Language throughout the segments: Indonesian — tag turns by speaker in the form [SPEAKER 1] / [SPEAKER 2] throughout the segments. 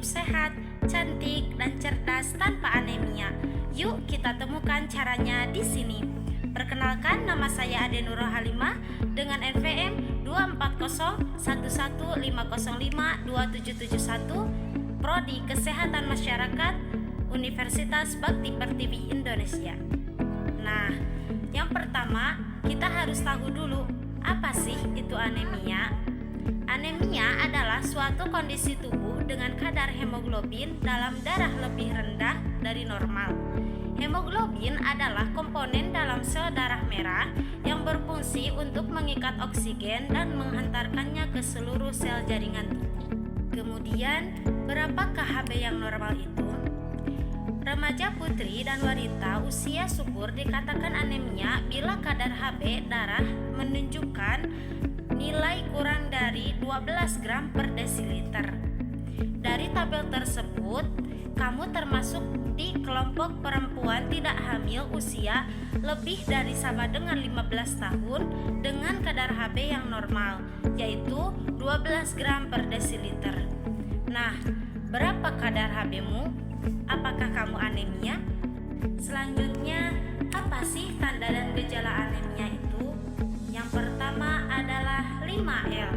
[SPEAKER 1] hidup sehat, cantik, dan cerdas tanpa anemia. Yuk kita temukan caranya di sini. Perkenalkan, nama saya Ade Nurul Halimah dengan NPM 2401105052771, Prodi Kesehatan Masyarakat, Universitas Bakti Pertiwi Indonesia. Nah, yang pertama kita harus tahu dulu apa sih itu anemia. Anemia adalah suatu kondisi tubuh dengan kadar hemoglobin dalam darah lebih rendah dari normal. Hemoglobin adalah komponen dalam sel darah merah yang berfungsi untuk mengikat oksigen dan menghantarkannya ke seluruh sel jaringan tubuh. Kemudian, berapakah Hb yang normal itu? Remaja putri dan wanita usia subur dikatakan anemia bila kadar Hb darah menunjukkan nilai kurang dari 12 gram per desiliter. Dari tabel tersebut, kamu termasuk di kelompok perempuan tidak hamil usia lebih dari sama dengan 15 tahun dengan kadar Hb yang normal, yaitu 12 gram per desiliter. Nah, berapa kadar Hb-mu? Apakah kamu anemia? Selanjutnya, apa sih tanda dan gejala anemia itu? Yang pertama adalah 5L.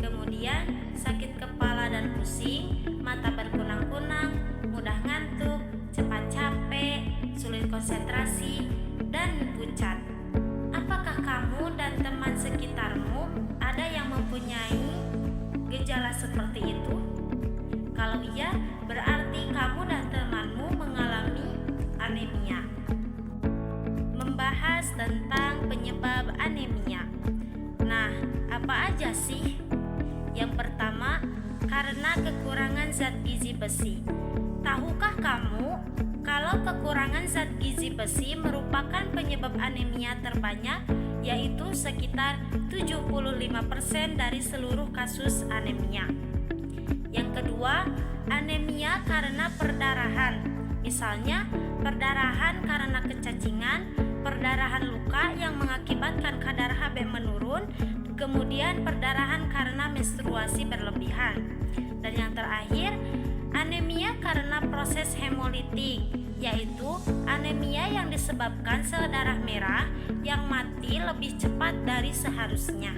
[SPEAKER 1] Kemudian, sakit kepala dan pusing, mata berkunang-kunang, mudah ngantuk, cepat capek, sulit konsentrasi, dan pucat. Apakah kamu dan teman sekitarmu ada yang mempunyai gejala seperti itu? Kalau iya, berarti kamu dan temanmu mengalami anemia. Membahas tentang penyebab anemia. Nah, apa aja sih? Yang pertama, karena kekurangan zat gizi besi. Tahukah kamu kalau kekurangan zat gizi besi merupakan penyebab anemia terbanyak, yaitu sekitar 75% dari seluruh kasus anemia. Yang kedua, anemia karena perdarahan. Misalnya, perdarahan karena kecacingan, perdarahan luka yang mengakibatkan kadar Hb menurun, kemudian perdarahan karena menstruasi berlebihan. Dan yang terakhir, anemia karena proses hemolitik, yaitu anemia yang disebabkan sel darah merah yang mati lebih cepat dari seharusnya.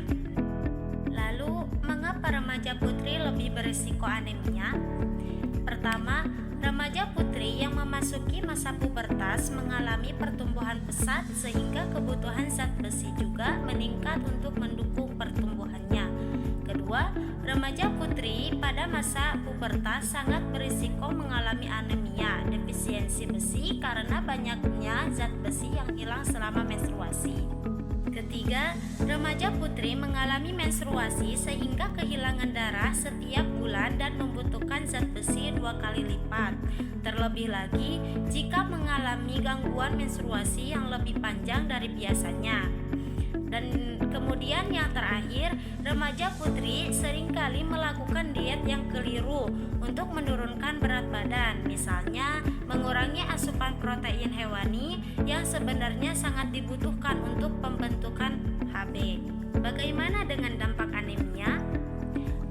[SPEAKER 1] Lalu, mengapa remaja putri lebih berisiko anemia? Pertama, remaja putri yang memasuki masa pubertas mengalami pertumbuhan pesat sehingga kebutuhan zat besi juga meningkat untuk mendukung pertumbuhannya. Kedua, remaja putri pada masa pubertas sangat berisiko mengalami anemia, defisiensi besi karena banyaknya zat besi yang hilang selama menstruasi. Ketiga, remaja putri mengalami menstruasi sehingga kehilangan darah setiap bulan dan membutuhkan zat besi 2 kali lipat. Terlebih lagi jika mengalami gangguan menstruasi yang lebih panjang dari biasanya. Dan kemudian yang terakhir, remaja putri seringkali melakukan diet yang keliru untuk menurunkan berat badan. Misalnya, mengurangi asupan protein hewani yang sebenarnya sangat dibutuhkan untuk pembentukan Hb. Bagaimana dengan dampak anemia?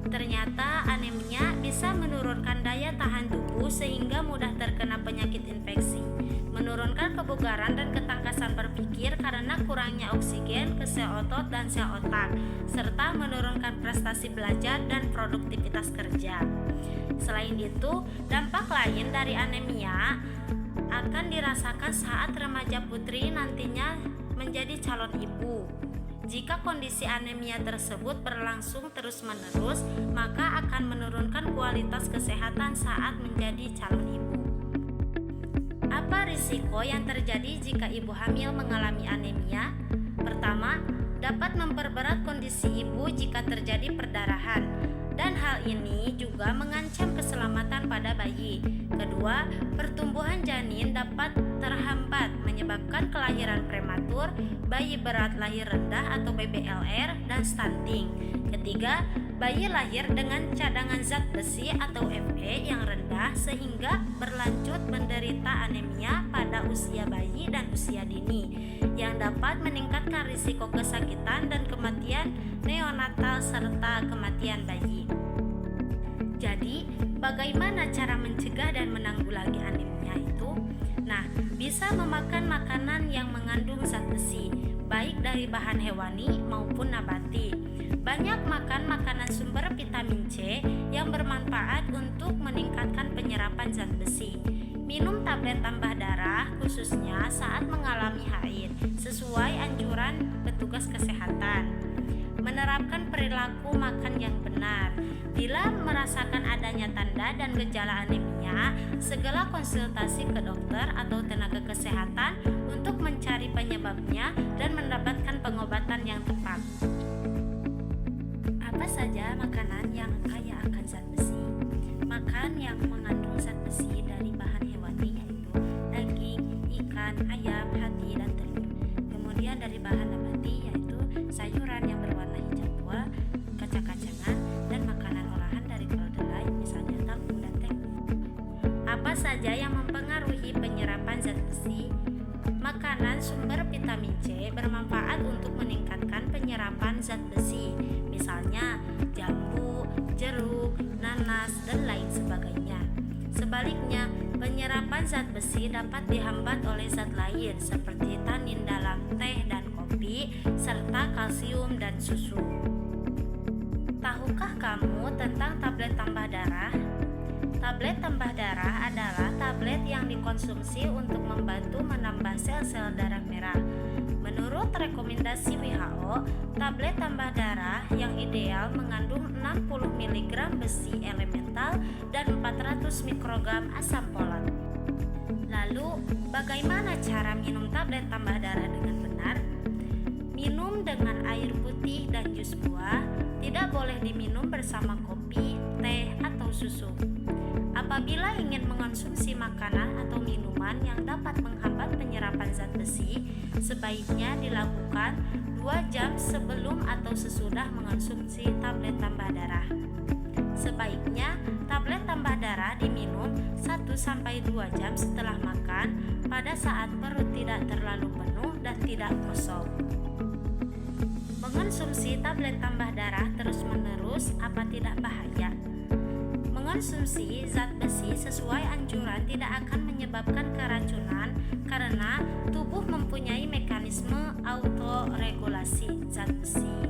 [SPEAKER 1] Ternyata anemia bisa menurunkan daya tahan tubuh sehingga mudah terkena penyakit infeksi, menurunkan kebugaran dan ketangkasan berpikir karena kurangnya oksigen ke sel otot dan sel otak, serta menurunkan prestasi belajar dan produktivitas kerja. Selain itu, dampak lain dari anemia akan dirasakan saat remaja putri nantinya menjadi calon ibu. Jika kondisi anemia tersebut berlangsung terus-menerus, maka akan menurunkan kualitas kesehatan saat menjadi calon ibu. Apa risiko yang terjadi jika ibu hamil mengalami anemia? Pertama, dapat memperberat kondisi ibu jika terjadi perdarahan, dan hal ini juga mengancam keselamatan pada bayi. Kedua, pertumbuhan janin dapat terhambat menyebabkan kelahiran prematur, bayi berat lahir rendah atau BBLR, dan stunting. Ketiga, bayi lahir dengan cadangan zat besi atau Fe yang rendah sehingga berlanjut menderita anemia pada usia bayi dan usia dini yang dapat meningkatkan risiko kesakitan dan kematian neonatal serta kematian bayi. Jadi, bagaimana cara mencegah dan menanggulangi anemia itu? Nah, bisa memakan makanan yang mengandung zat besi, baik dari bahan hewani maupun nabati. Banyak makan makanan sumber vitamin C yang bermanfaat untuk meningkatkan penyerapan zat besi. Minum tablet tambah darah khususnya saat mengalami haid sesuai anjuran petugas kesehatan. Menerapkan perilaku makan yang benar. Bila merasakan adanya tanda dan gejala anemia, segera konsultasi ke dokter atau tenaga kesehatan untuk mencari penyebabnya dan mendapatkan pengobatan yang tepat. Apa saja makanan yang kaya akan zat besi? Makan yang mengandung zat besi dari bahan hewani yaitu daging, ikan, ayam, hati, dan telur. Kemudian dari bahan nabati yaitu sayuran yang berwarna hijau tua, kacang-kacangan, dan makanan olahan dari kedelai misalnya tahu dan tempe. Apa saja yang mempengaruhi penyerapan zat besi? Makanan sumber vitamin C bermanfaat untuk meningkatkan penyerapan zat besi, misalnya jambu, jeruk, nanas, dan lain sebagainya. Sebaliknya, penyerapan zat besi dapat dihambat oleh zat lain seperti tanin dalam teh dan kopi, serta kalsium dan susu. Tahukah kamu tentang tablet tambah darah? Tablet tambah darah adalah tablet yang dikonsumsi untuk membantu menambah sel-sel darah merah. Menurut rekomendasi WHO, tablet tambah darah yang ideal mengandung 60 mg besi elemental dan 400 mikrogram asam folat. Lalu, bagaimana cara minum tablet tambah darah dengan benar? Minum dengan air putih dan jus buah, tidak boleh diminum bersama kopi, teh, atau susu. Apabila ingin mengonsumsi makanan atau minuman yang dapat menghambat penyerapan zat besi, sebaiknya dilakukan 2 jam sebelum atau sesudah mengonsumsi tablet tambah darah. Sebaiknya tablet tambah darah diminum 1-2 jam setelah makan pada saat perut tidak terlalu penuh dan tidak kosong. Mengonsumsi tablet tambah darah terus-menerus apa tidak bahaya? Mengonsumsi zat besi sesuai anjuran tidak akan menyebabkan keracunan karena tubuh mempunyai mekanisme autoregulasi zat besi.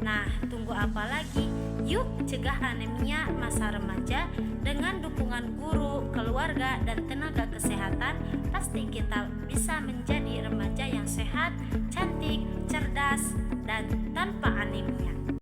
[SPEAKER 1] Nah, tunggu apa lagi? Yuk cegah anemia masa remaja dengan dukungan guru, keluarga, dan tenaga kesehatan. Pasti kita bisa menjadi remaja yang sehat, cantik, cerdas, dan tanpa anemia.